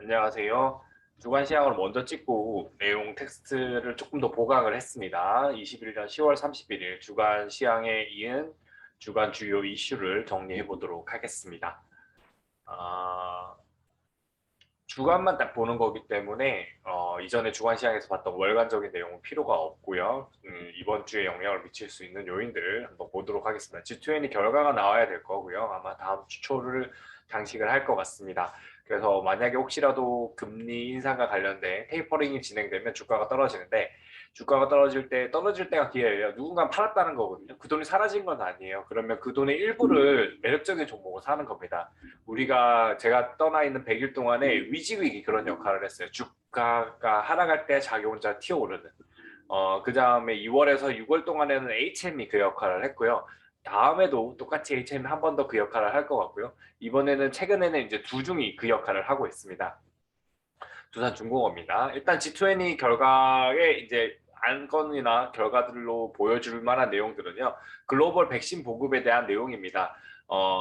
안녕하세요. 주간 시황을 먼저 찍고 내용 텍스트를 조금 더 보강을 했습니다. 21년 10월 31일 주간 시황에 이은 주간 주요 이슈를 정리해 보도록 하겠습니다. 아, 주간만 딱 보는 거기 때문에 이전에 주간 시황에서 봤던 월간적인 내용은 필요가 없고요. 이번 주에 영향을 미칠 수 있는 요인들 한번 보도록 하겠습니다. G20 결과가 나와야 될 거고요. 아마 다음 주 초를 장식을 할 것 같습니다. 그래서 만약에 혹시라도 금리 인상과 관련된 테이퍼링이 진행되면 주가가 떨어지는데 주가가 떨어질 때가 기회예요. 누군가 팔았다는 거거든요. 그 돈이 사라진 건 아니에요. 그러면 그 돈의 일부를 매력적인 종목을 사는 겁니다. 제가 떠나 있는 100일 동안에 위직위기 그런 역할을 했어요. 주가가 하락할 때 자기 혼자 튀어오르는. 그 다음에 2월에서 6월 동안에는 HM이 그 역할을 했고요. 다음에도 똑같이 HM이 한 번 더 그 역할을 할 것 같고요. 이번에는 최근에는 이제 두중이 그 역할을 하고 있습니다. 두산중공업입니다. 일단 G20 결과에 이제 안건이나 결과들로 보여줄 만한 내용들은요. 글로벌 백신 보급에 대한 내용입니다.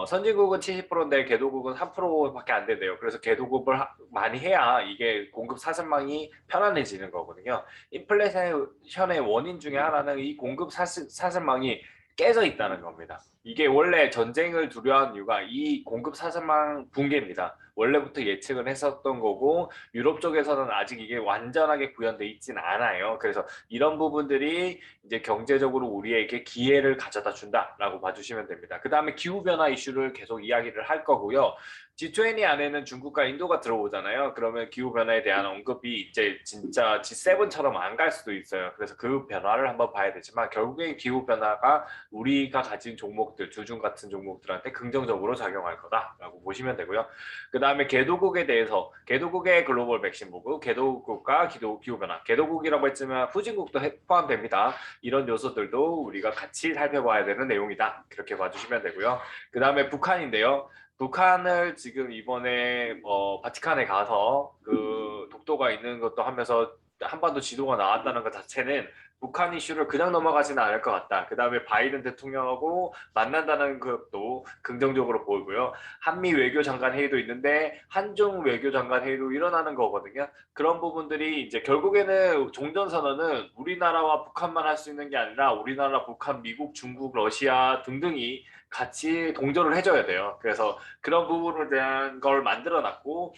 선진국은 70%인데 개도국은 3%밖에 안 된대요. 그래서 개도국을 많이 해야 이게 공급 사슬망이 편안해지는 거거든요. 인플레이션의 원인 중에 하나는 이 공급 사슬망이 깨져 있다는 겁니다. 이게 원래 전쟁을 두려워하는 이유가 이 공급 사슬망 붕괴입니다. 원래부터 예측을 했었던 거고 유럽 쪽에서는 아직 이게 완전하게 구현돼 있진 않아요. 그래서 이런 부분들이 이제 경제적으로 우리에게 기회를 가져다 준다라고 봐주시면 됩니다. 그 다음에 기후변화 이슈를 계속 이야기를 할 거고요. G20 안에는 중국과 인도가 들어오잖아요. 그러면 기후변화에 대한 언급이 이제 진짜 G7처럼 안 갈 수도 있어요. 그래서 그 변화를 한번 봐야 되지만 결국엔 기후변화가 우리가 가진 종목들, 주중 같은 종목들한테 긍정적으로 작용할 거다라고 보시면 되고요. 그 다음에 개도국에 대해서 개도국의 글로벌 백신 보급, 개도국과 기후변화, 개도국이라고 했지만 후진국도 포함됩니다. 이런 요소들도 우리가 같이 살펴봐야 되는 내용이다. 그렇게 봐주시면 되고요. 그 다음에 북한인데요. 북한을 지금 이번에 바티칸에 가서 그 독도가 있는 것도 하면서 한반도 지도가 나왔다는 것 자체는 북한 이슈를 그냥 넘어가지는 않을 것 같다. 그 다음에 바이든 대통령하고 만난다는 것도 긍정적으로 보이고요. 한미 외교장관 회의도 있는데 한중 외교장관 회의도 일어나는 거거든요. 그런 부분들이 이제 결국에는 종전선언은 우리나라와 북한만 할 수 있는 게 아니라 우리나라, 북한, 미국, 중국, 러시아 등등이 같이 동조를 해줘야 돼요. 그래서 그런 부분에 대한 걸 만들어 놨고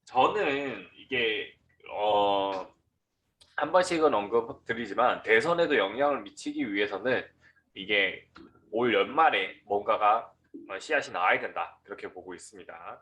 저는 이게 한 번씩은 언급드리지만 대선에도 영향을 미치기 위해서는 이게 올 연말에 뭔가가 씨앗이 나와야 된다 그렇게 보고 있습니다.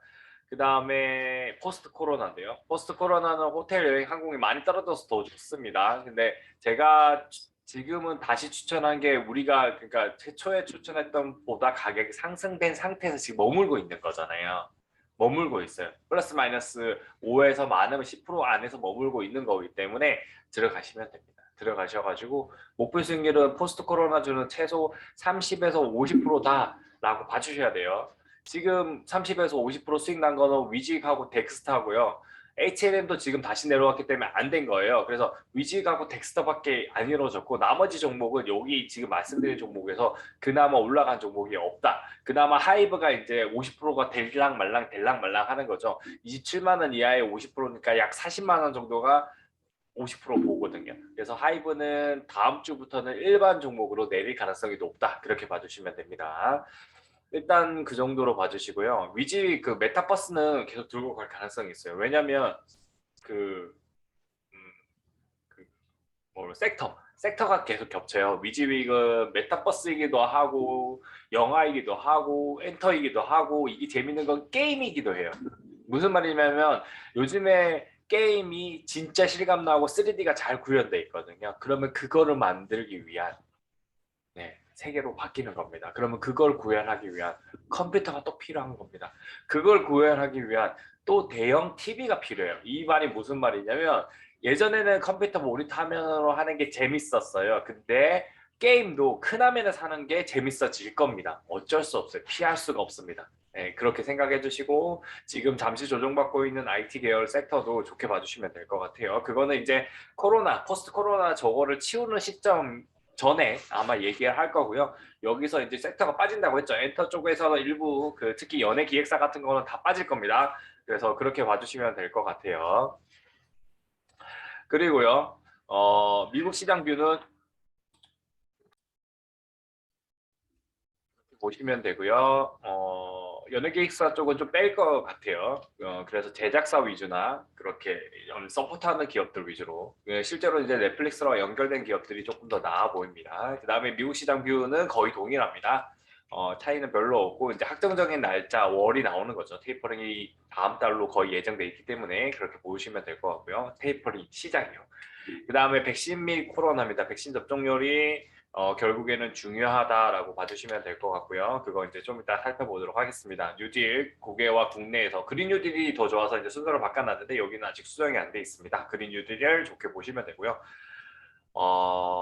그 다음에 포스트 코로나인데요. 포스트 코로나는 호텔 여행 항공이 많이 떨어져서 더 좋습니다. 근데 제가 지금은 다시 추천한 게 우리가 그러니까 최초에 추천했던 보다 가격이 상승된 상태에서 지금 머물고 있는 거잖아요. 머물고 있어요. 플러스 마이너스 5에서 많으면 10% 안에서 머물고 있는 거기 때문에 들어가시면 됩니다. 들어가셔가지고 목표 수익률은 포스트 코로나주는 최소 30에서 50%다라고 봐주셔야 돼요. 지금 30에서 50% 수익 난 거는 위직하고 덱스터고요. H&M도 지금 다시 내려왔기 때문에 안 된 거예요. 그래서 위직하고 덱스터밖에 안 이루어졌고 나머지 종목은 여기 지금 말씀드린 종목에서 그나마 올라간 종목이 없다. 그나마 하이브가 이제 50%가 될랑 말랑 하는 거죠. 27만 원 이하의 50%니까 약 40만 원 정도가 50% 보거든요. 그래서 하이브는 다음 주부터는 일반 종목으로 내릴 가능성이 높다. 그렇게 봐주시면 됩니다. 일단 그 정도로 봐주시고요. 위지 그 메타버스는 계속 들고 갈 가능성이 있어요. 왜냐면 그, 음, 그 섹터가 계속 겹쳐요. 위지위그 메타버스이기도 하고 영화이기도 하고 엔터이기도 하고 이게 재밌는 건 게임이기도 해요. 무슨 말이냐면 요즘에 게임이 진짜 실감 나고 3D가 잘 구현돼 있거든요. 그러면 그거를 만들기 위한 세계로 바뀌는 겁니다. 그러면 그걸 구현하기 위한 컴퓨터가 또 필요한 겁니다. 그걸 구현하기 위한 또 대형 TV가 필요해요. 이 말이 무슨 말이냐면 예전에는 컴퓨터 모니터 화면으로 하는 게 재밌었어요. 근데 게임도 큰 화면에 사는 게 재밌어질 겁니다. 어쩔 수 없어요. 피할 수가 없습니다. 네, 그렇게 생각해 주시고 지금 잠시 조정받고 있는 IT 계열 섹터도 좋게 봐주시면 될 것 같아요. 그거는 이제 코로나, 포스트 코로나 저거를 치우는 시점 전에 아마 얘기를 할 거고요. 여기서 이제 섹터가 빠진다고 했죠. 엔터 쪽에서 일부 특히 연예 기획사 같은 거는 다 빠질 겁니다. 그래서 그렇게 봐주시면 될 것 같아요. 그리고요, 미국 시장 뷰는 보시면 되고요. 연예기획사 쪽은 좀 뺄 것 같아요. 그래서 제작사 위주나 그렇게 서포트하는 기업들 위주로. 실제로 이제 넷플릭스랑 연결된 기업들이 조금 더 나아 보입니다. 그 다음에 미국 시장 뷰는 거의 동일합니다. 차이는 별로 없고 이제 확정적인 날짜 월이 나오는 거죠. 테이퍼링이 다음 달로 거의 예정돼 있기 때문에 그렇게 보시면 될 것 같고요. 테이퍼링 시작이요. 그 다음에 백신 및 코로나입니다. 백신 접종률이 결국에는 중요하다라고 봐주시면 될 것 같고요. 그거 이제 좀 이따 살펴보도록 하겠습니다. 뉴딜 국외와 국내에서 그린 뉴딜이 더 좋아서 이제 순서를 바꿔놨는데 여기는 아직 수정이 안 돼 있습니다. 그린 뉴딜을 좋게 보시면 되고요.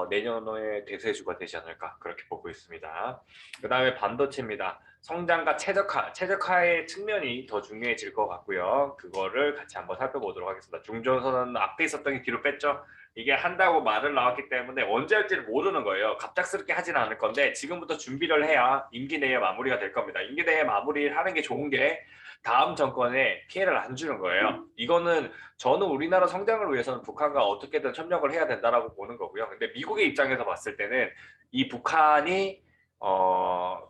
내년에 대세주가 되지 않을까 그렇게 보고 있습니다. 그 다음에 반도체입니다. 성장과 최적화의 측면이 더 중요해질 것 같고요. 그거를 같이 한번 살펴보도록 하겠습니다. 중전선은 앞에 있었던 게 뒤로 뺐죠. 이게 한다고 말을 나왔기 때문에 언제 할지를 모르는 거예요. 갑작스럽게 하지는 않을 건데 지금부터 준비를 해야 임기 내에 마무리가 될 겁니다. 임기 내에 마무리를 하는 게 좋은 게 다음 정권에 피해를 안 주는 거예요. 이거는 저는 우리나라 성장을 위해서는 북한과 어떻게든 협력을 해야 된다라고 보는 거고요. 근데 미국의 입장에서 봤을 때는 이 북한이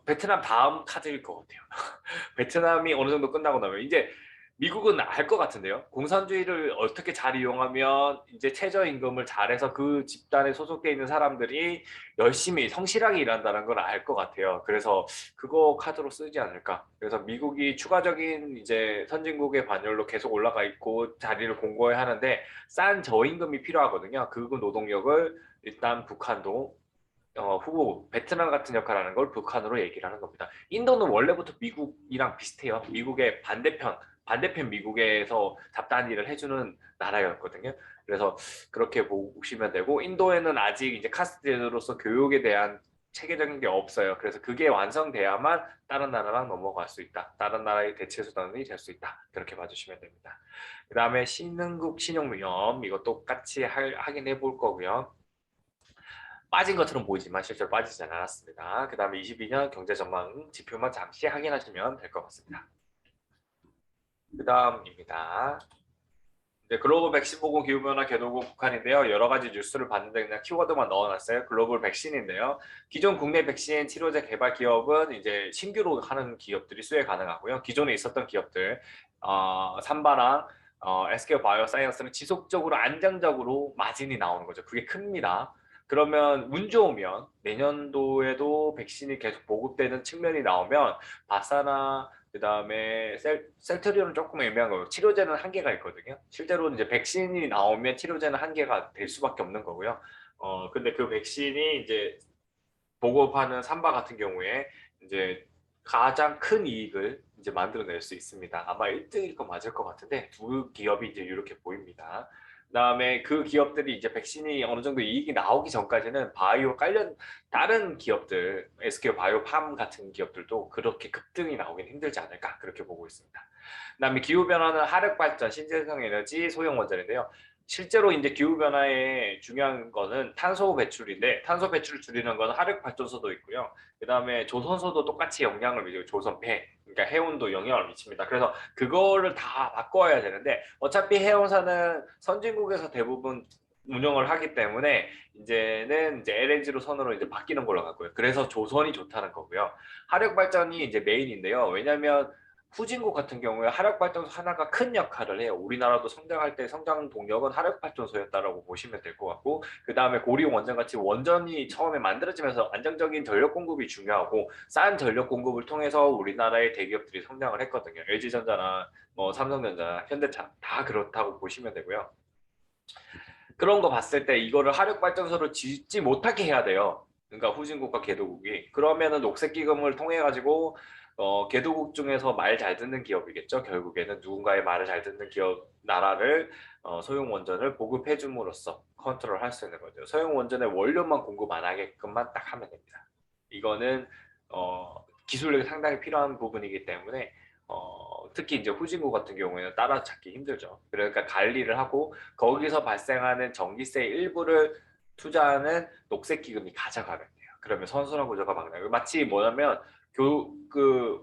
베트남 다음 카드일 것 같아요. 베트남이 어느 정도 끝나고 나면 이제 미국은 알 것 같은데요. 공산주의를 어떻게 잘 이용하면 이제 최저임금을 잘해서 그 집단에 소속돼 있는 사람들이 열심히 성실하게 일한다는 걸 알 것 같아요. 그래서 그거 카드로 쓰지 않을까. 그래서 미국이 추가적인 이제 선진국의 반열로 계속 올라가 있고 자리를 공고히 하는데 싼 저임금이 필요하거든요. 그 노동력을 일단 북한도 후보 베트남 같은 역할을 하는 걸 북한으로 얘기를 하는 겁니다. 인도는 원래부터 미국이랑 비슷해요. 미국의 반대편 미국에서 잡다한 일을 해주는 나라였거든요. 그래서 그렇게 보시면 되고 인도에는 아직 이제 카스트로서 교육에 대한 체계적인 게 없어요. 그래서 그게 완성돼야만 다른 나라랑 넘어갈 수 있다. 다른 나라의 대체 수단이 될 수 있다. 그렇게 봐주시면 됩니다. 그 다음에 신흥국 신용위험 이거 똑같이 확인해 볼 거고요. 빠진 것처럼 보이지만 실제로 빠지지 않았습니다. 그 다음에 22년 경제 전망 지표만 잠시 확인하시면 될 것 같습니다. 그 다음입니다. 글로벌 백신 보건 기후변화 개도국 북한인데요. 여러 가지 뉴스를 봤는데 그냥 키워드만 넣어놨어요. 글로벌 백신인데요. 기존 국내 백신 치료제 개발 기업은 이제 신규로 하는 기업들이 수혜 가능하고요. 기존에 있었던 기업들, 삼바랑 SK 바이오사이언스는 지속적으로 안정적으로 마진이 나오는 거죠. 그게 큽니다. 그러면 운 좋으면 내년도에도 백신이 계속 보급되는 측면이 나오면 바사나 그 다음에 셀트리온은 조금 애매한 거고 치료제는 한계가 있거든요. 실제로 이제 백신이 나오면 치료제는 한계가 될 수밖에 없는 거고요. 근데 그 백신이 이제 보급하는 삼바 같은 경우에 이제 가장 큰 이익을 이제 만들어낼 수 있습니다. 아마 1등일 거 맞을 것 같은데 두 기업이 이제 이렇게 보입니다. 그다음에 그 기업들이 이제 백신이 어느 정도 이익이 나오기 전까지는 바이오 관련 다른 기업들, SK 바이오팜 같은 기업들도 그렇게 급등이 나오긴 힘들지 않을까 그렇게 보고 있습니다. 그다음에 기후 변화는 화력 발전, 신재생 에너지, 소형 원전인데요. 실제로 이제 기후 변화의 중요한 거는 탄소 배출인데 탄소 배출을 줄이는 건 화력 발전소도 있고요. 그다음에 조선소도 똑같이 영향을 미치고 조선폐 그러니까 해운도 영향을 미칩니다. 그래서 그거를 다 바꿔야 되는데 어차피 해운사는 선진국에서 대부분 운영을 하기 때문에 이제는 이제 LNG로 선으로 이제 바뀌는 걸로 같고요. 그래서 조선이 좋다는 거고요. 화력 발전이 이제 메인인데요. 왜냐하면 후진국 같은 경우에 화력발전소 하나가 큰 역할을 해요. 우리나라도 성장할 때 성장 동력은 화력발전소였다라고 보시면 될 것 같고 그 다음에 고리용 원전같이 원전이 처음에 만들어지면서 안정적인 전력 공급이 중요하고 싼 전력 공급을 통해서 우리나라의 대기업들이 성장을 했거든요. LG전자나 뭐 삼성전자, 현대차 다 그렇다고 보시면 되고요. 그런 거 봤을 때 이거를 화력발전소를 짓지 못하게 해야 돼요. 그러니까 후진국과 개도국이 그러면은 녹색기금을 통해 가지고 개도국 중에서 말 잘 듣는 기업이겠죠. 결국에는 누군가의 말을 잘 듣는 기업 나라를 소형 원전을 보급해 줌으로써 컨트롤할 수 있는 거죠. 소형 원전의 원료만 공급 안 하게끔만 딱 하면 됩니다. 이거는 기술력이 상당히 필요한 부분이기 때문에 특히 이제 후진국 같은 경우에는 따라잡기 힘들죠. 그러니까 관리를 하고 거기서 발생하는 전기세 일부를 투자는 녹색 기금이 가져가면 돼요. 그러면 선순환 구조가 막 나요. 마치 뭐냐면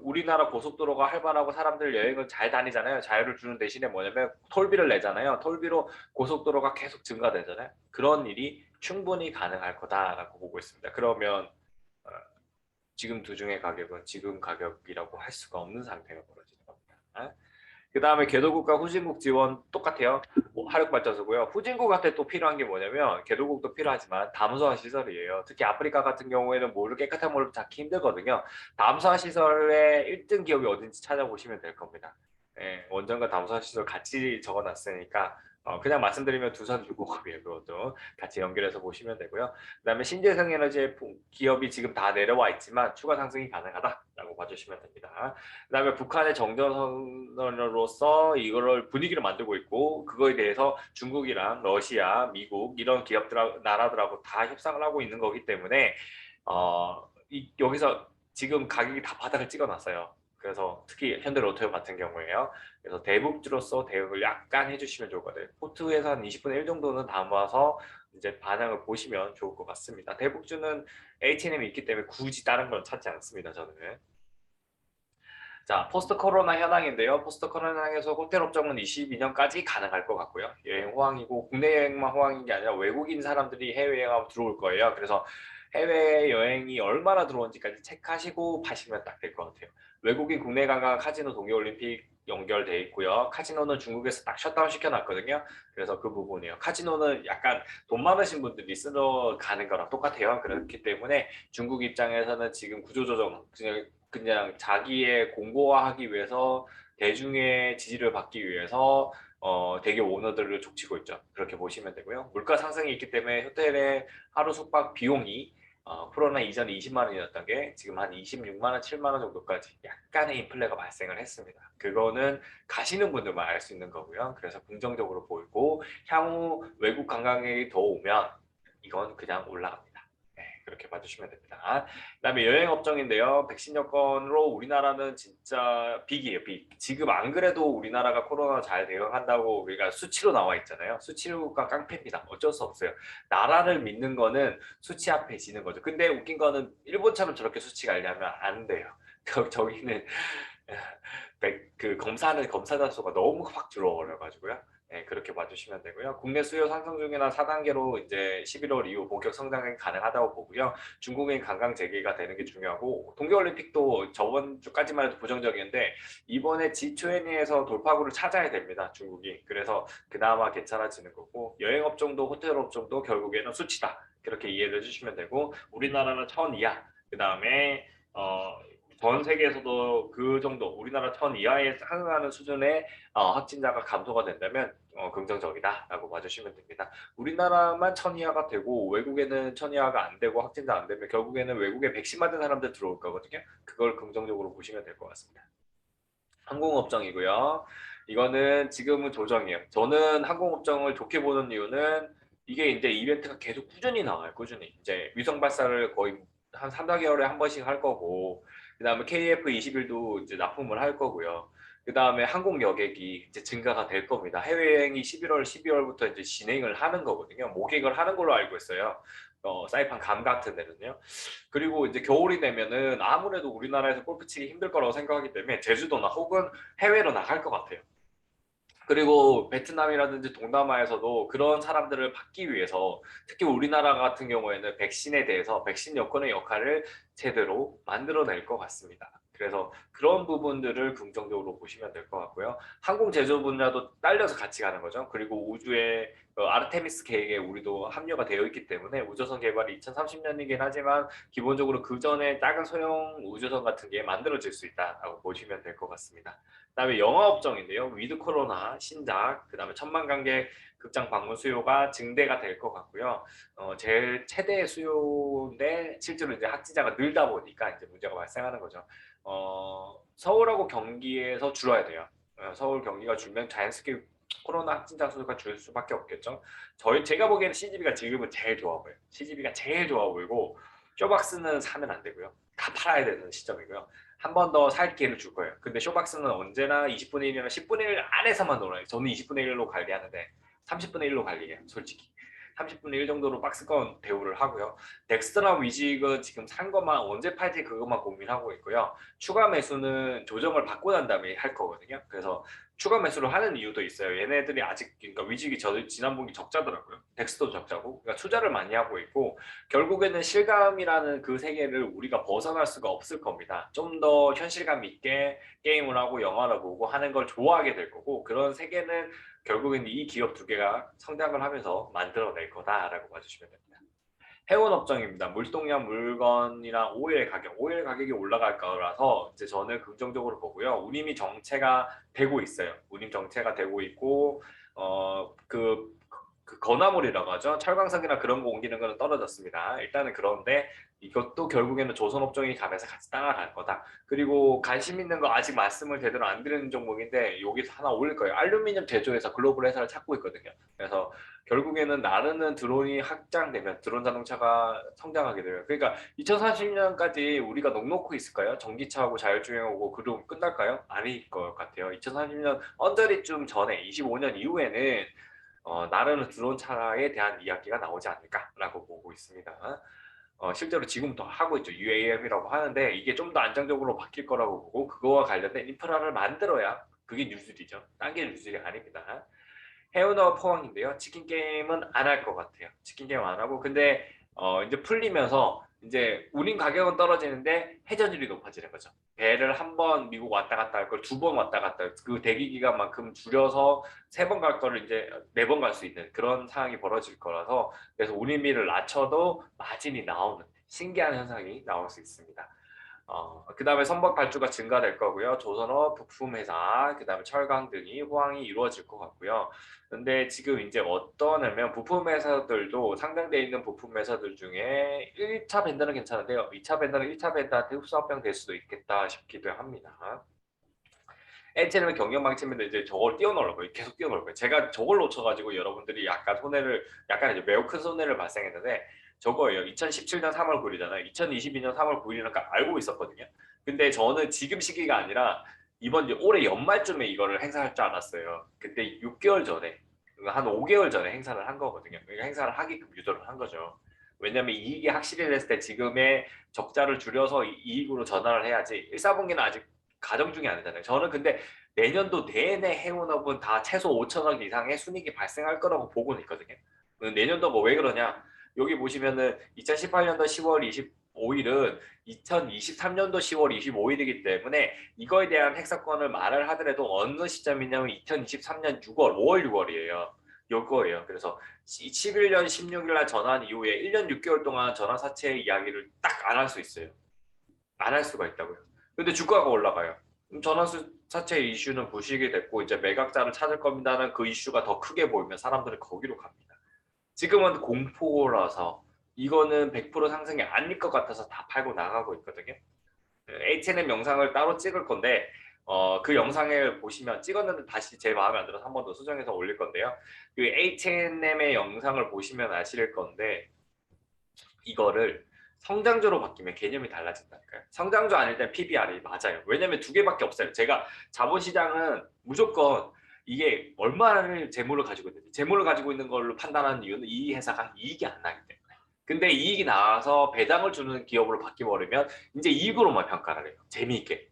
우리나라 고속도로가 활발하고 사람들 여행을 잘 다니잖아요. 자유를 주는 대신에 뭐냐면 톨비를 내잖아요. 톨비로 고속도로가 계속 증가되잖아요. 그런 일이 충분히 가능할 거다라고 보고 있습니다. 그러면 어, 지금 두중의 가격은 지금 가격이라고 할 수가 없는 상태가 벌어지는 겁니다. 그 다음에 개도국과 후진국 지원 똑같아요. 화력발전소고요. 후진국한테 또 필요한 게 뭐냐면 개도국도 필요하지만 담수화 시설이에요. 특히 아프리카 같은 경우에는 물을 깨끗한 물을 찾기 힘들거든요. 담수화 시설의 1등 기업이 어딘지 찾아보시면 될 겁니다. 예, 원전과 담수화 시설 같이 적어놨으니까 그냥 말씀드리면 두산중공업이에요. 그것도 같이 연결해서 보시면 되고요. 그다음에 신재생 에너지 기업이 지금 다 내려와 있지만 추가 상승이 가능하다라고 봐주시면 됩니다. 그다음에 북한의 정전선으로서 이거를 분위기를 만들고 있고 그거에 대해서 중국이랑 러시아, 미국 이런 기업들 나라들하고 다 협상을 하고 있는 거기 때문에 여기서 지금 가격이 다 바닥을 찍어놨어요. 그래서 특히 현대로테오 같은 경우에요. 그래서 대북주로서 대응을 약간 해주시면 좋을 것 같아요. 포트에서 한 20분의 1 정도는 담아서 이제 반응을 보시면 좋을 것 같습니다. 대북주는 H&M이 있기 때문에 굳이 다른 건 찾지 않습니다. 저는. 자, 포스트 코로나 현황인데요. 포스트 코로나 현황에서 호텔 업종은 22년까지 가능할 것 같고요. 여행 호황이고 국내 여행만 호황인 게 아니라 외국인 사람들이 해외여행하고 들어올 거예요. 그래서 해외여행이 얼마나 들어온지까지 체크하시고 파시면 딱 될 것 같아요. 외국인 국내 관광 카지노 동계올림픽 연결돼 있고요. 카지노는 중국에서 딱 셧다운 시켜놨거든요. 그래서 그 부분이에요. 카지노는 약간 돈 많으신 분들이 쓰러 가는 거랑 똑같아요. 그렇기 때문에 중국 입장에서는 지금 구조조정, 그냥 자기의 공고화하기 위해서 대중의 지지를 받기 위해서 대기 오너들을 족치고 있죠. 그렇게 보시면 되고요. 물가 상승이 있기 때문에 호텔의 하루 숙박 비용이 코로나 이전에 20만 원이었던 게 지금 한 26만 원, 7만 원 정도까지 약간의 인플레가 발생을 했습니다. 그거는 가시는 분들만 알 수 있는 거고요. 그래서 긍정적으로 보이고 향후 외국 관광객이 더 오면 이건 그냥 올라갑니다. 네, 그렇게 봐주시면 됩니다. 그다음에 여행 업종인데요. 백신 여건으로 우리나라는 진짜 빅이에요. 빅. 지금 안 그래도 우리나라가 코로나 잘 대응한다고 우리가 수치로 나와 있잖아요. 수치가 깡패입니다. 어쩔 수 없어요. 나라를 믿는 거는 수치 앞에 지는 거죠. 근데 웃긴 거는 일본처럼 저렇게 수치가 알려면 안 돼요. 저기는 그 검사자 수가 너무 확 줄어버려가지고요. 네, 그렇게 봐주시면 되고요. 국내 수요 상승 중이나 4단계로 이제 11월 이후 본격 성장이 가능하다고 보고요. 중국인 관광 재개가 되는 게 중요하고 동계올림픽도 저번 주까지만 해도 부정적이었는데 이번에 G20에서 돌파구를 찾아야 됩니다. 중국이. 그래서 그나마 괜찮아지는 거고 여행 업종도 호텔 업종도 결국에는 수치다. 그렇게 이해를 해주시면 되고 우리나라는 1000 이하. 그 다음에 전 세계에서도 그 정도 우리나라 1000 이하에 상응하는 수준의 확진자가 감소가 된다면 긍정적이다라고 봐주시면 됩니다. 우리나라만 1000 이하가 되고 외국에는 1000 이하가 안 되고 확진자 안 되면 결국에는 외국에 백신 맞은 사람들 들어올 거거든요. 그걸 긍정적으로 보시면 될 것 같습니다. 항공업종이고요. 이거는 지금은 조정이에요. 저는 항공업종을 좋게 보는 이유는 이게 이제 이벤트가 계속 꾸준히 나와요. 꾸준히. 이제 위성 발사를 거의 한 3, 4개월에 한 번씩 할 거고 그 다음에 KF-21도 이제 납품을 할 거고요. 그 다음에 항공 여객이 이제 증가가 될 겁니다. 해외여행이 11월, 12월부터 이제 진행을 하는 거거든요. 모객을 하는 걸로 알고 있어요. 사이판 감 같은 데는요. 그리고 이제 겨울이 되면은 아무래도 우리나라에서 골프 치기 힘들 거라고 생각하기 때문에 제주도나 혹은 해외로 나갈 것 같아요. 그리고 베트남이라든지 동남아에서도 그런 사람들을 받기 위해서 특히 우리나라 같은 경우에는 백신에 대해서 백신 여권의 역할을 제대로 만들어낼 것 같습니다. 그래서 그런 부분들을 긍정적으로 보시면 될 것 같고요. 항공 제조 분야도 딸려서 같이 가는 거죠. 그리고 우주의 아르테미스 계획에 우리도 합류가 되어 있기 때문에 우주선 개발이 2030년이긴 하지만 기본적으로 그 전에 작은 소형 우주선 같은 게 만들어질 수 있다고 보시면 될 것 같습니다. 그다음에 영화 업종인데요. 위드 코로나 신작, 그다음에 천만 관객 극장 방문 수요가 증대가 될 것 같고요. 제일 최대 수요인데 실제로 이제 확진자가 늘다 보니까 이제 문제가 발생하는 거죠. 서울하고 경기에서 줄어야 돼요. 서울 경기가 줄면 자연스럽게 코로나 확진자 수가 줄 수밖에 없겠죠. 제가 보기에는 CGV가 지금은 제일 좋아 보여요. CGV가 제일 좋아 보이고 쇼박스는 사면 안 되고요. 다 팔아야 되는 시점이고요. 한 번 더 살 기회를 줄 거예요. 근데 쇼박스는 언제나 20분의 1이나 10분의 1 안에서만 놀아요. 저는 20분의 1로 관리하는데 30분의 1로 관리해요. 솔직히. 30분의 1 정도로 박스권 대우를 하고요. 덱스터나 위직은 지금 산 것만 언제 팔지 그것만 고민하고 있고요. 추가 매수는 조정을 받고 난 다음에 할 거거든요. 그래서 추가 매수를 하는 이유도 있어요. 얘네들이 아직 그러니까 위직이 지난 분기 적자더라고요. 덱스도 적자고. 그러니까 투자를 많이 하고 있고 결국에는 실감이라는 그 세계를 우리가 벗어날 수가 없을 겁니다. 좀 더 현실감 있게 게임을 하고 영화를 보고 하는 걸 좋아하게 될 거고 그런 세계는 결국에는 이 기업 두 개가 성장을 하면서 만들어낼 거다라고 봐주시면 됩니다. 해운 업종입니다. 물동량 물건이랑 오일 가격, 오일 가격이 올라갈 거라서 이제 저는 긍정적으로 보고요. 운임이 정체가 되고 있어요. 운임 정체가 되고 있고 그 건화물이라고 하죠. 철강석이나 그런 거 옮기는 거는 떨어졌습니다. 일단은 그런데 이것도 결국에는 조선업종이 가면서 같이 따라갈 거다. 그리고 관심 있는 거 아직 말씀을 제대로 안 드리는 종목인데 여기서 하나 올릴 거예요. 알루미늄 제조회사 글로벌 회사를 찾고 있거든요. 그래서 결국에는 나르는 드론이 확장되면 드론 자동차가 성장하게 돼요. 그러니까 2030년까지 우리가 넉넉히 있을까요? 전기차하고 자율주행하고 그럼 끝날까요? 아닐 것 같아요. 2030년 언저리쯤 전에 25년 이후에는 나르는 드론 차에 대한 이야기가 나오지 않을까라고 보고 있습니다. 실제로 지금부터 하고 있죠. UAM이라고 하는데 이게 좀 더 안정적으로 바뀔 거라고 보고 그거와 관련된 인프라를 만들어야 그게 뉴스이죠. 딴 게 뉴스가 아닙니다. 해운어 포항인데요. 치킨 게임은 안 할 것 같아요. 치킨 게임 안 하고 근데 이제 풀리면서 이제 운임 가격은 떨어지는데 회전율이 높아지는 거죠. 배를 한 번 미국 왔다 갔다 할 걸 두 번 왔다 갔다 그 대기 기간만큼 줄여서 세 번 갈 거를 이제 네 번 갈 수 있는 그런 상황이 벌어질 거라서 그래서 운임비를 낮춰도 마진이 나오는 신기한 현상이 나올 수 있습니다. 그 다음에 선박 발주가 증가될 거고요. 조선업, 부품회사, 그 다음에 철강 등이 호황이 이루어질 것 같고요. 근데 지금 이제 어떠냐면 부품 회사들도 상장되어 있는 부품 회사들 중에 1차 벤더는 괜찮은데요. 2차 벤더는 1차 벤더한테 흡수합병 될 수도 있겠다 싶기도 합니다. 엔체는 경영방침인데 이제 저걸 뛰어넘을 거예요. 계속 뛰어넘을 거예요. 제가 저걸 놓쳐가지고 여러분들이 약간 이제 매우 큰 손해를 발생했는데 저거예요. 2017년 3월 9일이잖아요. 2022년 3월 9일이니까 알고 있었거든요. 근데 저는 지금 시기가 아니라 이번 이제 올해 연말쯤에 이거를 행사할 줄 알았어요. 그때 6개월 전에 한 5개월 전에 행사를 한 거거든요. 그러니까 행사를 하게끔 유도를 한 거죠. 왜냐면 이익이 확실히 됐을 때 지금의 적자를 줄여서 이익으로 전환을 해야지 1, 4분기는 아직 가정 중에 아니잖아요. 저는 근데 내년도 내내 해운업은 다 최소 5천억 이상의 순이익이 발생할 거라고 보고는 있거든요. 내년도가 왜 그러냐? 여기 보시면은 2018년도 10월 25일은 2023년도 10월 25일이기 때문에 이거에 대한 핵사건을 말을 하더라도 어느 시점이냐면 2023년 6월, 5월, 6월이에요. 요거예요. 그래서 11년 16일 날 전환 이후에 1년 6개월 동안 전환 사채 이야기를 딱 안 할 수 있어요. 안 할 수가 있다고요. 근데 주가가 올라가요. 전환수 사채 이슈는 부식이 됐고 이제 매각자를 찾을 겁니다는 그 이슈가 더 크게 보이면 사람들은 거기로 갑니다. 지금은 공포라서 이거는 100% 상승이 아닐 것 같아서 다 팔고 나가고 있거든요. H&M 영상을 따로 찍을 건데 그 영상을 보시면 찍었는데 다시 제 마음에 안 들어서 한 번 더 수정해서 올릴 건데요. 그 H&M의 영상을 보시면 아실 건데 이거를 성장주로 바뀌면 개념이 달라진다니까요. 성장주 아닐 땐 PBR이 맞아요. 왜냐면 두 개밖에 없어요. 제가 자본시장은 무조건 이게 얼마를 재물을 가지고 있는지 재물을 가지고 있는 걸로 판단하는 이유는 이 회사가 이익이 안 나기 때문에. 근데 이익이 나와서 배당을 주는 기업으로 바뀌어버리면 이제 이익으로만 평가를 해요. 재미있게.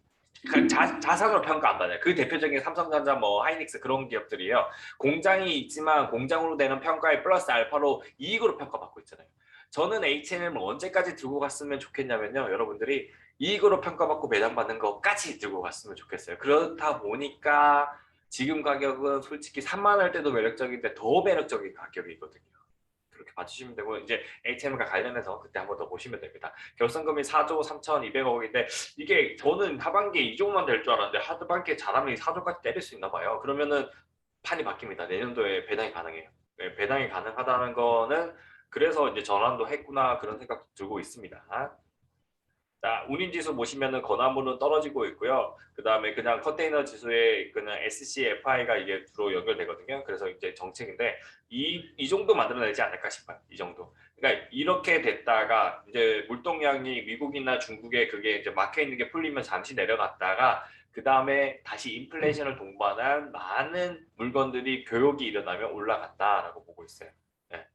자산으로 평가 안 받아요. 그 대표적인 삼성전자, 뭐 하이닉스 그런 기업들이에요. 공장이 있지만 공장으로 되는 평가에 플러스 알파로 이익으로 평가받고 있잖아요. 저는 H&M을 언제까지 들고 갔으면 좋겠냐면요. 여러분들이 이익으로 평가받고 배당받는 것까지 들고 갔으면 좋겠어요. 그렇다 보니까 지금 가격은 솔직히 3만 할 때도 매력적인데 더 매력적인 가격이거든요. 그렇게 봐주시면 되고 이제 H&M과 관련해서 그때 한번 더 보시면 됩니다. 결성금이 4조 3,200억인데 이게 저는 하반기에 2조만 될 줄 알았는데 하반기에 잘하면 4조까지 때릴 수 있나 봐요. 그러면은 판이 바뀝니다. 내년도에 배당이 가능해요. 네, 배당이 가능하다는 거는 그래서 이제 전환도 했구나 그런 생각 들고 있습니다. 자, 운임지수 보시면은 건화물은 떨어지고 있고요. 그 다음에 그냥 컨테이너 지수에 그냥 SCFI가 이게 주로 연결되거든요. 그래서 이제 정책인데 이 정도 만들어내지 않을까 싶어요. 이 정도. 그러니까 이렇게 됐다가 이제 물동량이 미국이나 중국에 그게 이제 막혀 있는 게 풀리면 잠시 내려갔다가 그 다음에 다시 인플레이션을 동반한 많은 물건들이 교역이 일어나면 올라간다라고 보고 있어요. 네.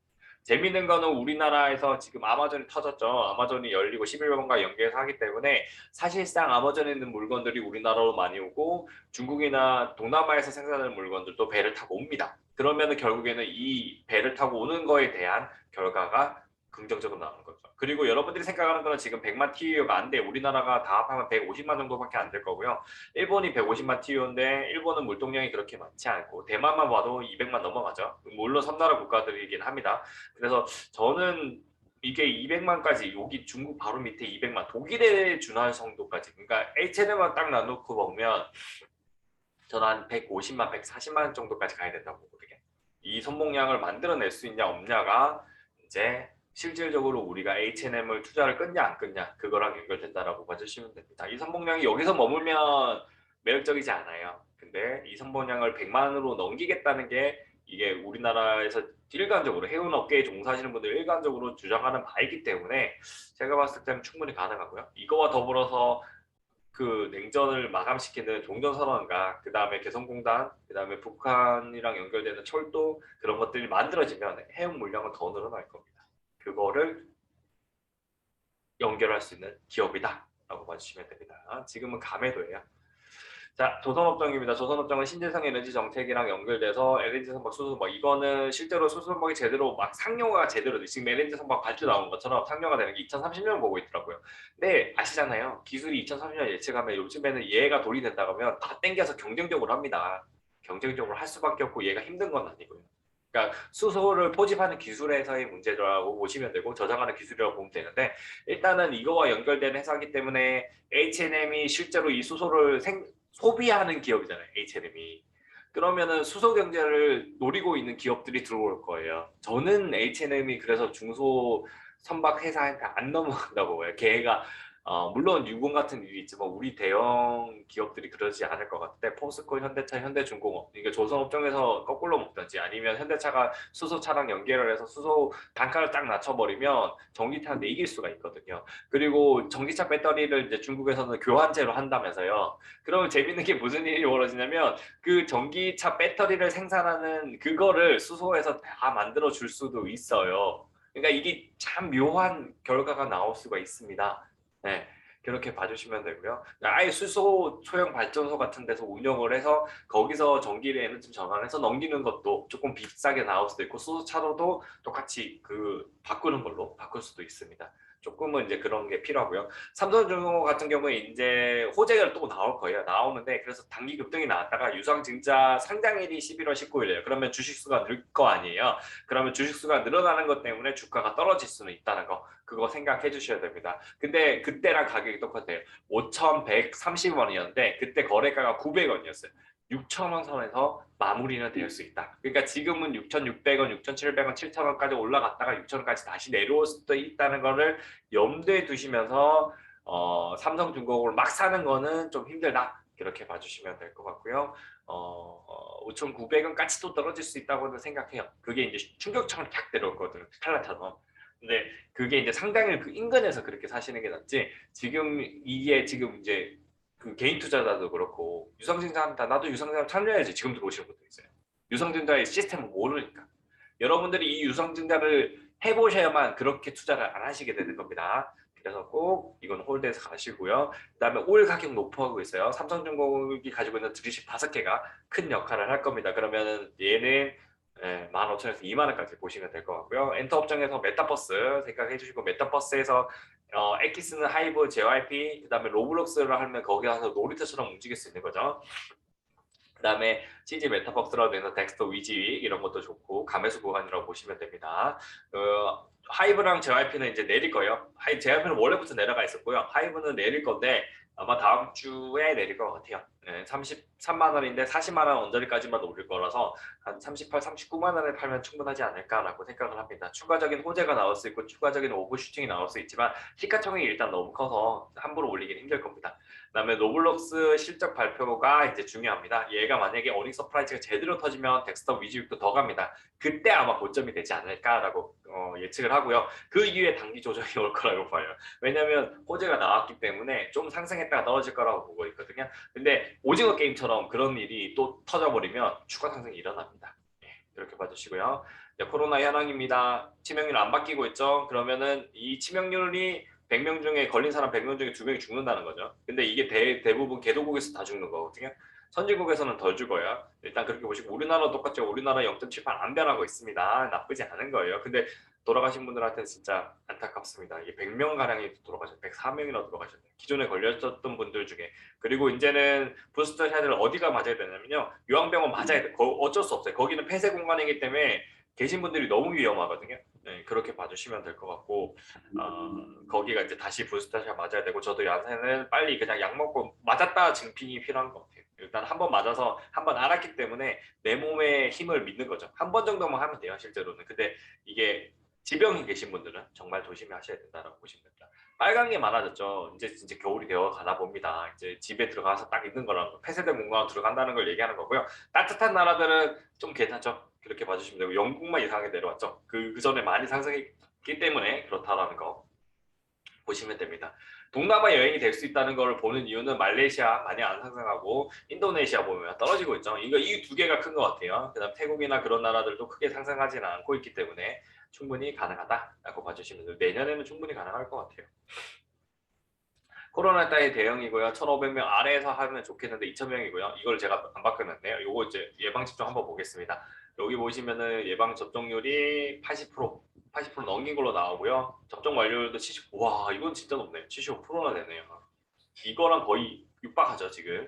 재밌는 거는 우리나라에서 지금 아마존이 터졌죠. 아마존이 열리고 11번가 연계해서 하기 때문에 사실상 아마존에 있는 물건들이 우리나라로 많이 오고 중국이나 동남아에서 생산하는 물건들도 배를 타고 옵니다. 그러면 결국에는 이 배를 타고 오는 거에 대한 결과가 긍정적으로 나오는 거죠. 그리고 여러분들이 생각하는 거는 지금 100만 TU가 안 돼. 우리나라가 다 합하면 150만 정도밖에 안 될 거고요. 일본이 150만 TU인데 일본은 물동량이 그렇게 많지 않고 대만만 봐도 200만 넘어가죠. 물론 섬나라 국가들이긴 합니다. 그래서 저는 이게 200만까지 여기 중국 바로 밑에 200만 독일에 준할 정도까지 그러니까 H&M만 딱 나놓고 보면 저는 한 150만, 140만 정도까지 가야 된다고 보거든요. 이 손목량을 만들어낼 수 있냐 없냐가 이제 실질적으로 우리가 H&M을 투자를 끊냐 안 끊냐 그거랑 연결된다라고 봐주시면 됩니다. 이 선봉량이 여기서 머물면 매력적이지 않아요. 근데 이 선봉량을 100만으로 넘기겠다는 게 이게 우리나라에서 일관적으로 해운 업계에 종사하시는 분들 일관적으로 주장하는 바이기 때문에 제가 봤을 때는 충분히 가능하고요. 이거와 더불어서 그 냉전을 마감시키는 종전선언과 그 다음에 개성공단, 그 다음에 북한이랑 연결되는 철도 그런 것들이 만들어지면 해운 물량은 더 늘어날 겁니다. 그거를 연결할 수 있는 기업이다 라고 봐주시면 됩니다. 지금은 감해도예요. 자, 조선업종입니다. 조선업종은 신재생 에너지 정책이랑 연결돼서 LNG 선박 수소선박 이거는 실제로 수소선박이 제대로 막 상용화가 제대로 돼. 지금 LNG 선박 발주 나온 것처럼 상용화 되는 게 2030년 보고 있더라고요. 근데 아시잖아요. 기술이 2030년 예측하면 요즘에는 얘가 돈이 된다고 하면 다 땡겨서 경쟁적으로 합니다. 경쟁적으로 할 수밖에 없고 얘가 힘든 건 아니고요. 그러니까 수소를 포집하는 기술에서의 문제라고 보시면 되고 저장하는 기술이라고 보면 되는데 일단은 이거와 연결된 회사이기 때문에 H&M이 실제로 이 수소를 소비하는 기업이잖아요. H&M이. 그러면은 수소 경제를 노리고 있는 기업들이 들어올 거예요. 저는 H&M이 그래서 중소 선박 회사한테 안 넘어간다고 봐요. 걔가 물론 유공 같은 일이 있지만 우리 대형 기업들이 그러지 않을 것 같은데 포스코, 현대차, 현대중공업 이게 조선업종에서 거꾸로 먹든지 아니면 현대차가 수소차랑 연계를 해서 수소 단가를 딱 낮춰버리면 전기차한테 이길 수가 있거든요. 그리고 전기차 배터리를 이제 중국에서는 교환제로 한다면서요. 그러면 재밌는 게 무슨 일이 벌어지냐면 그 전기차 배터리를 생산하는 그거를 수소에서 다 만들어 줄 수도 있어요. 그러니까 이게 참 묘한 결과가 나올 수가 있습니다. 네, 그렇게 봐주시면 되고요. 아예 수소 소형 발전소 같은 데서 운영을 해서 거기서 전기를 에너지 전환해서 넘기는 것도 조금 비싸게 나올 수도 있고 수소차로도 똑같이 그 바꾸는 걸로 바꿀 수도 있습니다. 조금은 이제 그런 게 필요하고요. 삼성전자 같은 경우에 이제 호재가 또 나올 거예요. 나오는데 그래서 단기 급등이 나왔다가 유상증자 상장일이 11월 19일이에요. 그러면 주식수가 늘 거 아니에요. 그러면 주식수가 늘어나는 것 때문에 주가가 떨어질 수는 있다는 거 그거 생각해 주셔야 됩니다. 근데 그때랑 가격이 똑같아요. 5,130원이었는데 그때 거래가가 900원이었어요. 6,000원 선에서 마무리는 될 수 있다. 그러니까 지금은 6,600원, 6,700원, 7,000원까지 올라갔다가 6,000원까지 다시 내려올 수도 있다는 거를 염두에 두시면서 삼성중공업을 막 사는 거는 좀 힘들다. 이렇게 봐주시면 될 것 같고요. 5,900원까지 또 떨어질 수 있다고는 생각해요. 그게 이제 충격처럼 탁 내려오거든요. 스칼라처럼. 근데 그게 이제 상당히 그 인근에서 그렇게 사시는 게 낫지. 지금 이게 지금 이제 그 개인 투자자도 그렇고 유상증자 한다. 나도 유상증자 참여해야지. 지금 들어오시는 분들 있어요. 유상증자의 시스템을 모르니까. 여러분들이 이 유상증자를 해보셔야만 그렇게 투자를 안 하시게 되는 겁니다. 그래서 꼭 이건 홀드해서 가시고요. 그다음에 올 가격 높아하고 있어요. 삼성중공업이 가지고 있는 주식 5개가 큰 역할을 할 겁니다. 그러면 얘는 15,000원에서 2만원까지 보시면 될 것 같고요. 엔터 업종에서 메타버스 생각해 주시고 메타버스에서 엑기스는 하이브, JYP, 그 다음에 로블록스를 하면 거기 가서 놀이터처럼 움직일 수 있는 거죠. 그 다음에 CG 메타버스라고 해서 덱스터 위지 이런 것도 좋고 감매수 구간이라고 보시면 됩니다. 하이브랑 JYP는 이제 내릴 거예요. JYP는 원래부터 내려가 있었고요. 하이브는 내릴 건데 아마 다음 주에 내릴 것 같아요. 33만 원인데 40만 원 언저리까지만 오를 거라서 한 38, 39만 원에 팔면 충분하지 않을까라고 생각을 합니다. 추가적인 호재가 나올 수 있고 추가적인 오버슈팅이 나올 수 있지만 시가총액이 일단 너무 커서 함부로 올리기는 힘들 겁니다. 그다음에 로블록스 실적 발표가 이제 중요합니다. 얘가 만약에 어닝 서프라이즈가 제대로 터지면 덱스터 위즈육도 더 갑니다. 그때 아마 고점이 되지 않을까라고 예측을 하고요. 그 이후에 단기 조정이 올 거라고 봐요. 왜냐하면 호재가 나왔기 때문에 좀 상승했다가 떨어질 거라고 보고 있거든요. 근데 오징어 게임처럼 그런 일이 또 터져버리면 추가 상승이 일어납니다. 이렇게 봐주시고요. 코로나 현황입니다. 치명률 안 바뀌고 있죠. 그러면은 이 치명률이 100명 중에 걸린 사람 100명 중에 2명이 죽는다는 거죠. 근데 이게 대부분 개도국에서 다 죽는 거거든요. 선진국에서는 덜 죽어요. 일단 그렇게 보시고 우리나라 똑같죠. 우리나라 0.78 안 변하고 있습니다. 나쁘지 않은 거예요. 근데 돌아가신 분들한테는 진짜 안타깝습니다. 이게 100명 가량이 돌아가셨어요. 104명이나 돌아가셨네요. 기존에 걸렸었던 분들 중에. 그리고 이제는 부스터 샷을 어디가 맞아야 되냐면요. 요양병원 맞아야 돼. 어쩔 수 없어요. 거기는 폐쇄 공간이기 때문에 계신 분들이 너무 위험하거든요. 네, 그렇게 봐주시면 될 것 같고 거기가 이제 다시 부스터샷 맞아야 되고 저도 야세는 빨리 그냥 약 먹고 맞았다 증빙이 필요한 것 같아요. 일단 한 번 맞아서 한 번 알았기 때문에 내 몸의 힘을 믿는 거죠. 한 번 정도만 하면 돼요, 실제로는. 근데 이게 지병이 계신 분들은 정말 조심하셔야 된다고 보시면 됩니다. 빨간 게 많아졌죠. 이제 진짜 겨울이 되어 가나 봅니다. 이제 집에 들어가서 딱 있는 거랑 폐쇄된 공간으로 들어간다는 걸 얘기하는 거고요. 따뜻한 나라들은 좀 괜찮죠. 그렇게 봐주시면 되고 영국만 이상하게 내려왔죠. 그 전에 많이 상승했기 때문에 그렇다라는 거 보시면 됩니다. 동남아 여행이 될 수 있다는 걸 보는 이유는 말레이시아 많이 안 상승하고 인도네시아 보면 떨어지고 있죠. 이 두 개가 큰 것 같아요. 그다음 태국이나 그런 나라들도 크게 상승하지는 않고 있기 때문에 충분히 가능하다라고 봐주시면 돼요. 내년에는 충분히 가능할 것 같아요. 코로나 따위 대응이고요. 1,500명 아래에서 하면 좋겠는데 2,000명이고요. 이걸 제가 안 바꿨는데요. 요거 이제 예방 접종 한번 보겠습니다. 여기 보시면은 예방 접종률이 80% 넘긴 걸로 나오고요. 접종 완료율도 70. 와, 이건 진짜 높네요. 75%나 되네요. 이거랑 거의 육박하죠, 지금.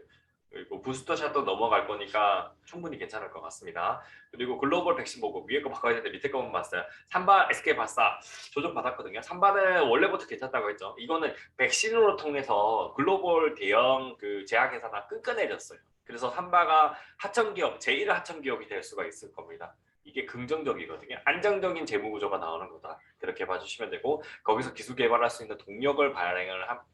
그리고 부스터샷도 넘어갈 거니까 충분히 괜찮을 것 같습니다. 그리고 글로벌 백신 보고 위에 거 바꿔야 되는데 밑에 거만 봤어요. 3바 SK 바사 조정 받았거든요. 3바는 원래부터 괜찮다고 했죠. 이거는 백신으로 통해서 글로벌 대형 그 제약회사가 끈끈해졌어요. 그래서 3바가 하청기업, 제1 하청기업이 될 수가 있을 겁니다. 이게 긍정적이거든요. 안정적인 재무구조가 나오는 거다. 그렇게 봐주시면 되고 거기서 기술 개발할 수 있는 동력을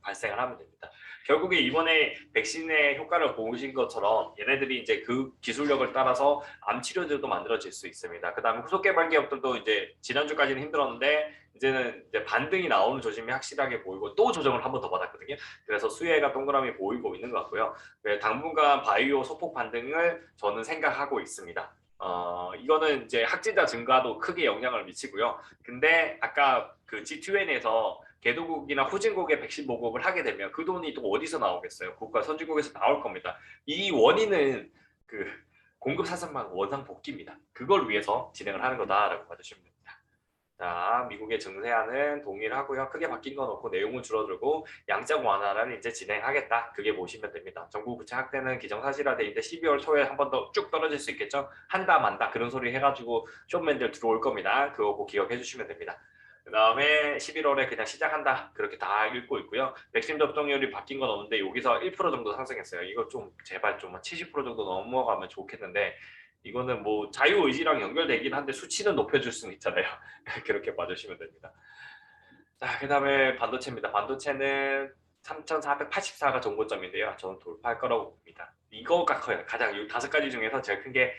발생을 하면 됩니다. 결국에 이번에 백신의 효과를 보신 것처럼 얘네들이 이제 그 기술력을 따라서 암 치료제도 만들어질 수 있습니다. 그 다음에 후속 개발 기업들도 이제 지난주까지는 힘들었는데 이제는 이제 반등이 나오는 조짐이 확실하게 보이고 또 조정을 한 번 더 받았거든요. 그래서 수혜가 동그라미 보이고 있는 것 같고요. 당분간 바이오 소폭 반등을 저는 생각하고 있습니다. 이거는 이제 확진자 증가도 크게 영향을 미치고요. 근데 아까 그 G2N에서 개도국이나 후진국에 백신 보급을 하게 되면 그 돈이 또 어디서 나오겠어요? 국가 선진국에서 나올 겁니다. 이 원인은 그 공급 사선망 원상 복귀입니다. 그걸 위해서 진행을 하는 거다라고 봐주시면 됩니다. 자, 미국의 증세안은 동일하고요. 크게 바뀐 건 없고 내용은 줄어들고 양적 완화를 이제 진행하겠다. 그게 보시면 됩니다. 정부 부채 확대는 기정사실화돼 있는데 12월 초에 한 번 더 쭉 떨어질 수 있겠죠. 한다 만다 그런 소리 해가지고 쇼맨들 들어올 겁니다. 그거 꼭 기억해 주시면 됩니다. 그 다음에 11월에 그냥 시작한다. 그렇게 다 읽고 있고요. 백신 접종률이 바뀐 건 없는데 여기서 1% 정도 상승했어요. 이거 좀 제발 좀 70% 정도 넘어가면 좋겠는데 이거는 뭐 자유의지랑 연결되긴 한데 수치는 높여줄 수는 있잖아요. 그렇게 봐주시면 됩니다. 자, 그 다음에 반도체입니다. 반도체는 3,484가 정고점인데요. 저는 돌파할 거라고 봅니다. 이거가 커요. 가장 이 5가지 중에서 제일 큰 게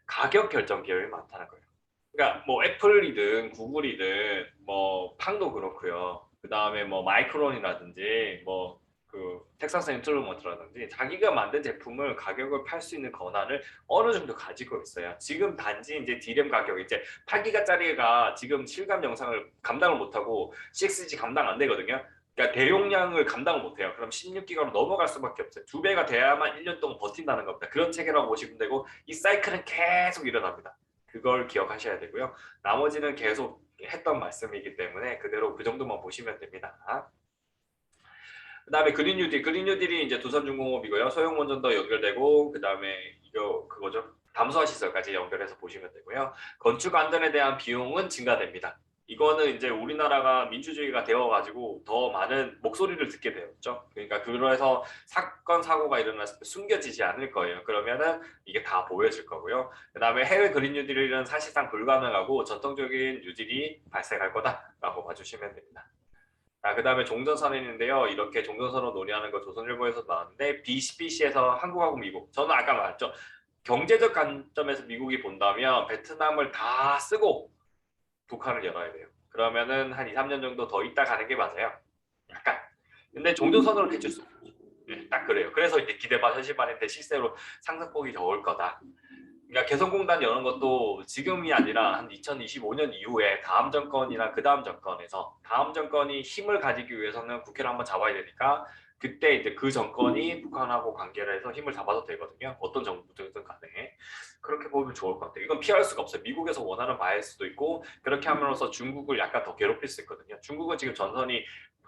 가격 결정 기업이 많다는 거예요. 그러니까 뭐 애플이든 구글이든 뭐 팡도 그렇고요. 그 다음에 뭐 마이크론이라든지 뭐 그 텍사스 인스트루먼트라든지 자기가 만든 제품을 가격을 팔 수 있는 권한을 어느 정도 가지고 있어요. 지금 단지 이제 디램 가격 이제 8기가짜리가 지금 실감 영상을 감당을 못하고 6G 감당 안 되거든요. 그러니까 대용량을 감당을 못해요. 그럼 16기가로 넘어갈 수밖에 없어요. 2배가 돼야만 1년 동안 버틴다는 겁니다. 그런 체계라고 보시면 되고 이 사이클은 계속 일어납니다. 그걸 기억하셔야 되고요. 나머지는 계속 했던 말씀이기 때문에 그대로 그 정도만 보시면 됩니다. 그 다음에 그린 뉴딜, 그린 뉴딜이 이제 두산중공업이고요. 소형원전도 연결되고 그 다음에 이거 그거죠. 담수화 시설까지 연결해서 보시면 되고요. 건축 안전에 대한 비용은 증가됩니다. 이거는 이제 우리나라가 민주주의가 되어가지고 더 많은 목소리를 듣게 되었죠. 그러니까 그래서 사건 사고가 일어났을 때 숨겨지지 않을 거예요. 그러면은 이게 다 보여질 거고요. 그 다음에 해외 그린 뉴딜은 사실상 불가능하고 전통적인 뉴딜이 발생할 거다라고 봐주시면 됩니다. 자, 그 다음에 종전선언인데요. 이렇게 종전선언 논의하는 거 조선일보에서 나왔는데 BC에서 한국하고 미국. 저는 아까 말했죠. 경제적 관점에서 미국이 본다면 베트남을 다 쓰고 북한을 열어야 돼요. 그러면은 한 2, 3년 정도 더 있다 가는 게 맞아요. 약간. 근데 종전선언을 해줄 수 없죠. 네, 딱 그래요. 그래서 이제 기대반 현실반인데 실제로 상승폭이 더 올 거다. 그러니까 개성공단 여는 것도 지금이 아니라 한 2025년 이후에 다음 정권이나 그 다음 정권에서 다음 정권이 힘을 가지기 위해서는 국회를 한번 잡아야 되니까 그때 이제 그 정권이 북한하고 관계를 해서 힘을 잡아도 되거든요. 어떤 정부든 간에. 그렇게 보면 좋을 것 같아요. 이건 피할 수가 없어요. 미국에서 원하는 바일 수도 있고 그렇게 함으로써 중국을 약간 더 괴롭힐 수 있거든요. 중국은 지금 전선이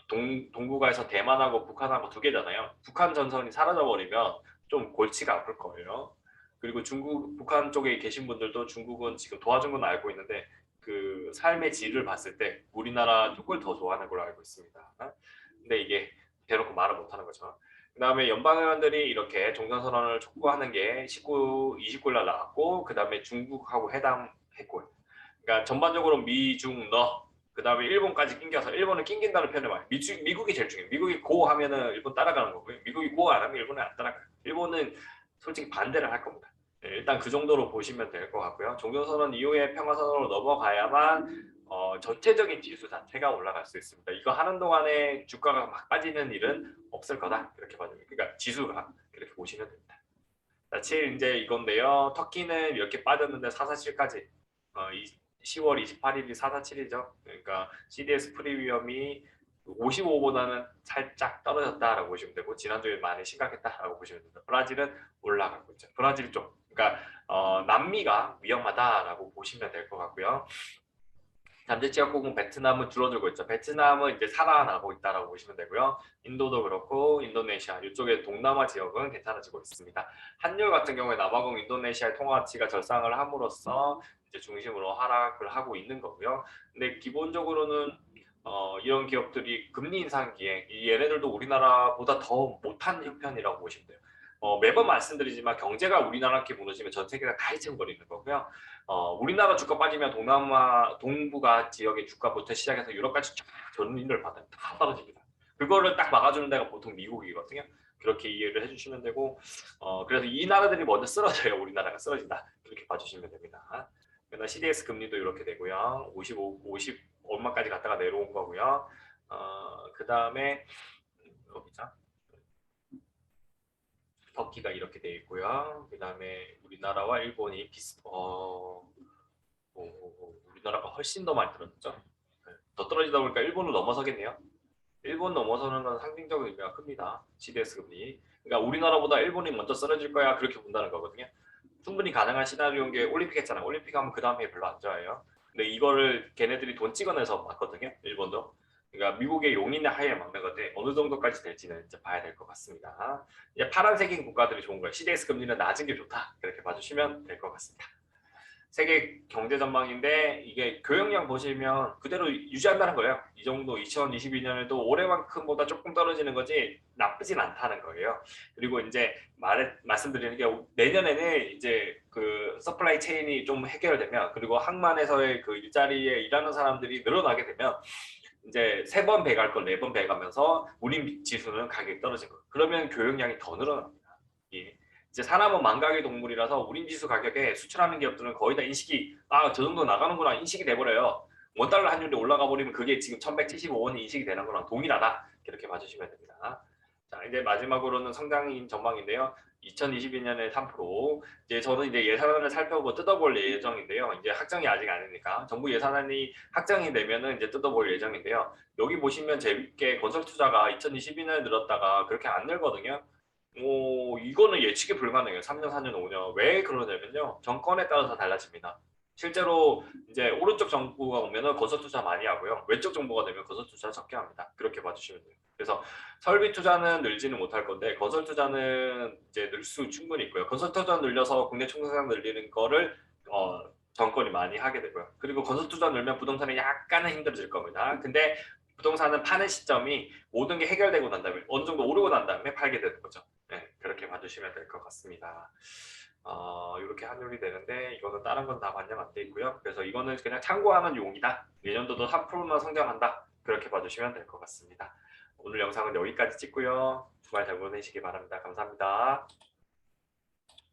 동북아에서 대만하고 북한하고 두 개잖아요. 북한 전선이 사라져버리면 좀 골치가 아플 거예요. 그리고 중국, 북한 쪽에 계신 분들도 중국은 지금 도와준 건 알고 있는데 그 삶의 질을 봤을 때 우리나라 쪽을 더 좋아하는 걸로 알고 있습니다. 근데 이게 대놓고 말을 못하는 거죠. 그 다음에 연방의원들이 이렇게 종전선언을 촉구하는 게 19, 29일 날 나왔고 그 다음에 중국하고 회담했고 그러니까 전반적으로 미, 중, 너, 그 다음에 일본까지 낑겨서 일본은 낑긴다는 표현을 많이 미국이 제일 중요해요. 미국이 고 하면은 일본 따라가는 거고요. 미국이 고 안 하면 일본은 안 따라가요. 일본은 솔직히 반대를 할 겁니다. 네, 일단 그 정도로 보시면 될 것 같고요. 종전선언 이후에 평화선언으로 넘어가야만 전체적인 지수 자체가 올라갈 수 있습니다. 이거 하는 동안에 주가가 막 빠지는 일은 없을 거다. 그렇게 봐주면 그러니까 지수가 그렇게 보시면 됩니다. 자, 7 이제 이건데요. 터키는 이렇게 빠졌는데 447까지 10월 28일이 447이죠. 그러니까 CDS 프리미엄이 55보다는 살짝 떨어졌다라고 보시면 되고 지난주에 많이 심각했다라고 보시면 됩니다. 브라질은 올라가고 있죠. 브라질 쪽, 그러니까 남미가 위험하다라고 보시면 될 것 같고요. 잠재지역국은 베트남은 줄어들고 있죠. 베트남은 이제 살아나고 있다라고 보시면 되고요. 인도도 그렇고 인도네시아 이쪽에 동남아 지역은 괜찮아지고 있습니다. 한율 같은 경우에 남아공 인도네시아의 통화 가치가 절상을 함으로써 이제 중심으로 하락을 하고 있는 거고요. 근데 기본적으로는 이런 기업들이 금리 인상기에 얘네들도 우리나라보다 더 못한 형편이라고 보시면 돼요. 매번 말씀드리지만 경제가 우리나라 이렇게 무너지면 전 세계가 다 헤쳐버리는 거고요. 우리나라 주가 빠지면 동남아, 동북아 지역의 주가부터 시작해서 유럽까지 쫙 전인을 받아요. 다 떨어집니다. 그거를 딱 막아주는 데가 보통 미국이거든요. 그렇게 이해를 해주시면 되고, 그래서 이 나라들이 먼저 쓰러져요. 우리나라가 쓰러진다. 그렇게 봐주시면 됩니다. 그다음 CDS 금리도 이렇게 되고요. 50 얼마까지 갔다가 내려온 거고요. 그 다음에 여기죠. 터키가 이렇게 돼 있고요. 그 다음에 우리나라와 일본이 우리나라가 훨씬 더 많이 떨어졌죠. 네. 더 떨어지다 보니까 일본을 넘어서겠네요. 일본 넘어서는 건 상징적인 의미가 큽니다. CDS 금리. 그러니까 우리나라보다 일본이 먼저 쓰러질 거야 그렇게 본다는 거거든요. 충분히 가능한 시나리오인 게 올림픽 했잖아요. 올림픽 하면 그 다음에 별로 안 좋아해요. 근데 이거를 걔네들이 돈 찍어내서 맞거든요. 일본도. 그러니까 미국의 용인의 하에 막는 건데 어느 정도까지 될지는 이제 봐야 될 것 같습니다. 이제 파란색인 국가들이 좋은 거예요. CDS 금리는 낮은 게 좋다. 그렇게 봐주시면 될 것 같습니다. 세계 경제 전망인데 이게 교역량 보시면 그대로 유지한다는 거예요. 이 정도 2022년에도 올해만큼보다 조금 떨어지는 거지 나쁘진 않다는 거예요. 그리고 이제 말씀드리는 게 내년에는 이제 그 서플라이 체인이 좀 해결되면 그리고 항만에서의 그 일자리에 일하는 사람들이 늘어나게 되면 이제 3번 배갈 걸 4번 배가면서 운임 지수는 가격이 떨어진 거예요. 그러면 교역량이 더 늘어납니다. 예. 이제 사람은 망각의 동물이라서 운임지수 가격에 수출하는 기업들은 거의 다 인식이 저 정도 나가는구나 인식이 돼버려요. 원달러 환율이 올라가 버리면 그게 지금 1175원이 인식이 되는 거랑 동일하다. 이렇게 봐주시면 됩니다. 자 이제 마지막으로는 성장인 전망인데요. 2022년에 3% 이제 저는 이제 예산안을 살펴보고 뜯어볼 예정인데요. 이제 확정이 아직 아니니까 정부 예산안이 확정이 되면은 이제 뜯어볼 예정인데요. 여기 보시면 재밌게 건설 투자가 2022년에 늘었다가 그렇게 안 늘거든요. 이거는 예측이 불가능해요. 3년, 4년, 5년. 왜 그러냐면요. 정권에 따라서 달라집니다. 실제로 이제 오른쪽 정부가 오면은 건설 투자 많이 하고요. 왼쪽 정부가 되면 건설 투자 적게 합니다. 그렇게 봐주시면 돼요. 그래서 설비 투자는 늘지는 못할 건데 건설 투자는 이제 늘 수 충분히 있고요. 건설 투자 늘려서 국내 총생산 늘리는 거를 정권이 많이 하게 되고요. 그리고 건설 투자 늘면 부동산이 약간은 힘들어질 겁니다. 근데 부동산은 파는 시점이 모든 게 해결되고 난 다음에 어느 정도 오르고 난 다음에 팔게 되는 거죠. 네, 그렇게 봐주시면 될 것 같습니다. 이렇게 환율이 되는데 이거는 다른 건 다 반영 안 돼 있고요. 그래서 이거는 그냥 참고하는 용이다. 내년도도 3%만 성장한다. 그렇게 봐주시면 될 것 같습니다. 오늘 영상은 여기까지 찍고요. 주말 잘 보내시기 바랍니다. 감사합니다.